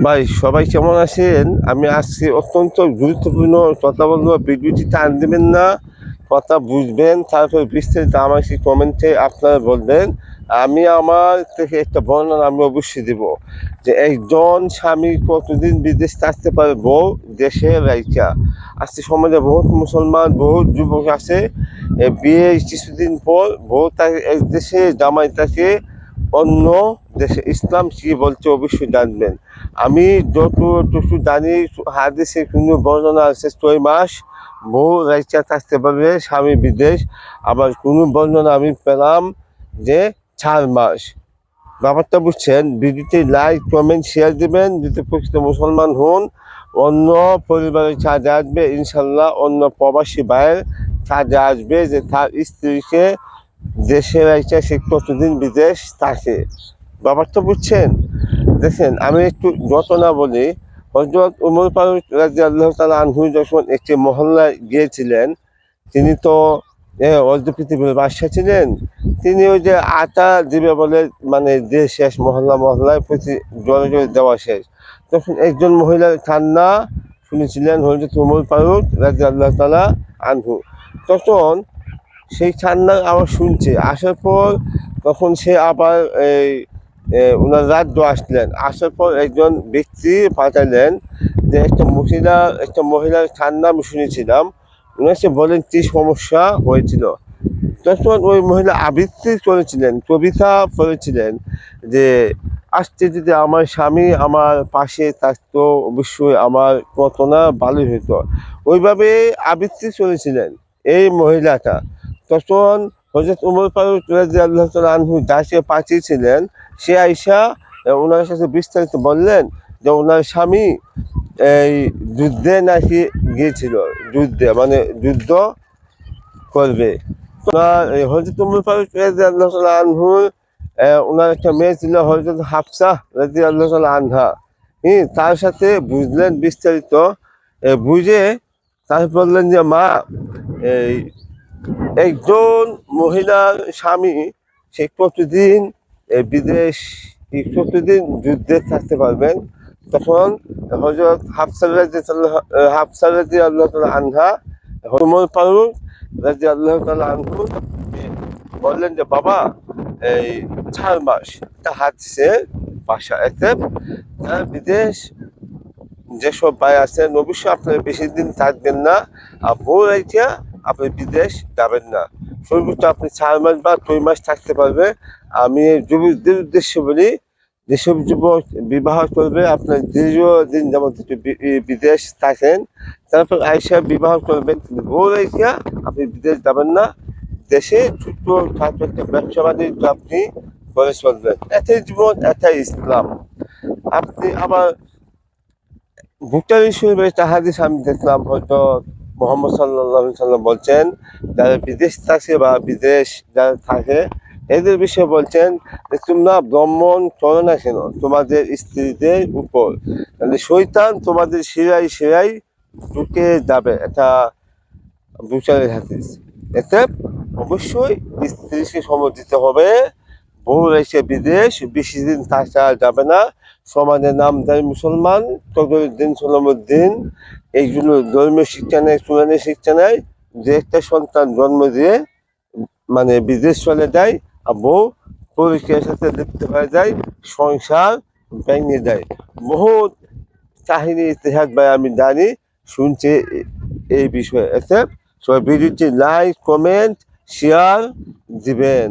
ভাই সবাই কেমন আছেন? আমি আজকে অত্যন্ত গুরুত্বপূর্ণ কথা বলবো। ভিডিওটি টান দিবেন না, কথা বুঝবেন, তারপর বিস্তারিত আমাকে কমেন্টে আপনারা বলবেন। আমি আমার থেকে একটা বর্ণনা আমি অবশ্যই দিব যে একজন স্বামী কতদিন বিদেশ থাকতে পারে বউ দেশে রাইখা। আজকে সমাজে বহুত মুসলমান বহুত যুবক আছে, বিয়ে কিছুদিন পর বউ তাকে এক দেশে জামাই তাকে অন্য দেশে। ইসলাম কি বলছে অবশ্যই জানবেন। আমি যতটুকু জানি, হাদিসে কোনো বর্ণনা আছে 6 মাস বউ রাইখা থাকতে পারবে স্বামী বিদেশ। আবার কোনো বর্ণনা আমি পেলাম যে 4 মাস। ব্যাপারটা বুঝছেন? ভিডিওটি লাইক কমেন্ট শেয়ার দিবেন যদি প্রকৃত মুসলমান হন। অন্য পরিবারের কাজে আসবে ইনশাল্লাহ, অন্য প্রবাসী ভাইয়ের কাজে আসবে যে তার স্ত্রীকে দেশে রাইখা সে কতদিন বিদেশ থাকে। ব্যাপারটা বুঝছেন? দেখেন আমি একটু ঘটনা বলি। হযরত উমর ফারুক রাদিয়াল্লাহু তাআলা আনহু যখন একটি মহল্লায় গিয়েছিলেন, তিনি তো অর্ধ পৃথিবীর বাদশা ছিলেন। তিনি ওই যে আটা দিবে বলে, মানে দিয়ে শেষ, মহল্লা মহল্লায় প্রতি জোরে জোরে দেওয়া শেষ। তখন একজন মহিলার কান্না শুনেছিলেন হযরত উমর ফারুক রাদিয়াল্লাহু তাআলা আনহু। তখন সেই কান্নার আওয়াজ শুনছে, আসার পর তখন সে আবার এই ওনার রাজ্য আসলেন। আসার পর একজন ব্যক্তি পাঠালেন যে একটা মহিলার কান্না আমি শুনেছিলাম, উনি বলেন কি সমস্যা হয়েছিল। তখন ওই মহিলা আবৃত্তি করেছিলেন, কবিতা পড়েছিলেন যে আজকে যদি আমার স্বামী আমার পাশে থাকতো অবশ্যই আমার কত না ভালোই হতো। ওইভাবে আবৃত্তি চলেছিলেন এই মহিলাটা। তখন হযরত উমর ফারুক রাদিয়াল্লাহু তাআলা আনহু যাকে পাঠিয়েছিলেন, সে আইসা ওনার সাথে বিস্তারিত বললেন যে ওনার স্বামী এই যুদ্ধে নাকি গিয়েছিল, যুদ্ধে মানে যুদ্ধ করবে। ওনার হযরত উমর ফারুক রাদিয়াল্লাহু তাআলা আনহুর ওনার একটা মেয়ে ছিল হযরত হাফসা রাদিয়াল্লাহু তাআলা আনহা। তার সাথে বুঝলেন বিস্তারিত, বুঝে তারপর বললেন যে মা, এই একজন মহিলার স্বামী সে কতদিন বিদেশ, যুদ্ধে থাকতে পারবেন? তখন হযরত হাফসা রাদিয়াল্লাহু তাআলা আনহা উমর ফারুক রাদিয়াল্লাহু তাআলা আনহু বললেন যে বাবা, এই 4 মাস। এটা হাদিসের ভাষা। এতে বিদেশ যেসব ভাই আছেন অবশ্যই আপনারা বেশি দিন থাকবেন না, আর বউ রেখে আপনি বিদেশ যাবেন না। সর্বোচ্চ আপনি 4 মাস বা 2 মাস থাকতে পারবে। আমি যুবকদের উদ্দেশ্যে বলি, যেসব যুবক বিবাহ করবে আপনার দীর্ঘদিন যেমন বিদেশ থাকেন, তারপর আইসা বিবাহ করবেন, কিন্তু বউ রেখে আপনি বিদেশ যাবেন না। দেশে ছোট্ট খাটো একটা ব্যবসা বাণিজ্য আপনি করে চলবেন। এটাই জীবন, এটাই ইসলাম। আপনি আবার বুখারী শরীফের একটা হাদিস আমি দেখলাম, হয়তো মুহাম্মদ সাল্লাল্লাহু আলাইহি সাল্লাম বলছেন, যারা বিদেশ থাকে বা বিদেশ যারা থাকে এদের বিষয়ে বলছেন যে তোমরা ভ্রমণ করো না কেন তোমাদের স্ত্রীদের উপর, মানে শয়তান তোমাদের শিরায় শিরায় ঢুকে যাবে। এটা বুখারীর হাদিস। এতে অবশ্যই স্ত্রীকে সময় দিতে হবে। বউ রেখে বিদেশ বেশি দিন থাকা যাবে না। সমাজে নামদারি মুসলমান, তদরুদ্দিন সলামুদ্দিন, এইগুলো ধর্মীয় শিক্ষা নেই, কোরআনি শিক্ষা নেই। যে একটা সন্তান জন্ম দিয়ে মানে বিদেশ চলে যায়, আর বউ পরকীয়ার সাথে লিপ্ত হয়ে যায়, সংসার ভেঙে যায়। বহুত কাহিনী ইতিহাস ভাই আমি জানি, শুনছি এই বিষয়ে। এতে সবাই ভিডিওটি লাইক কমেন্ট শেয়ার দিবেন।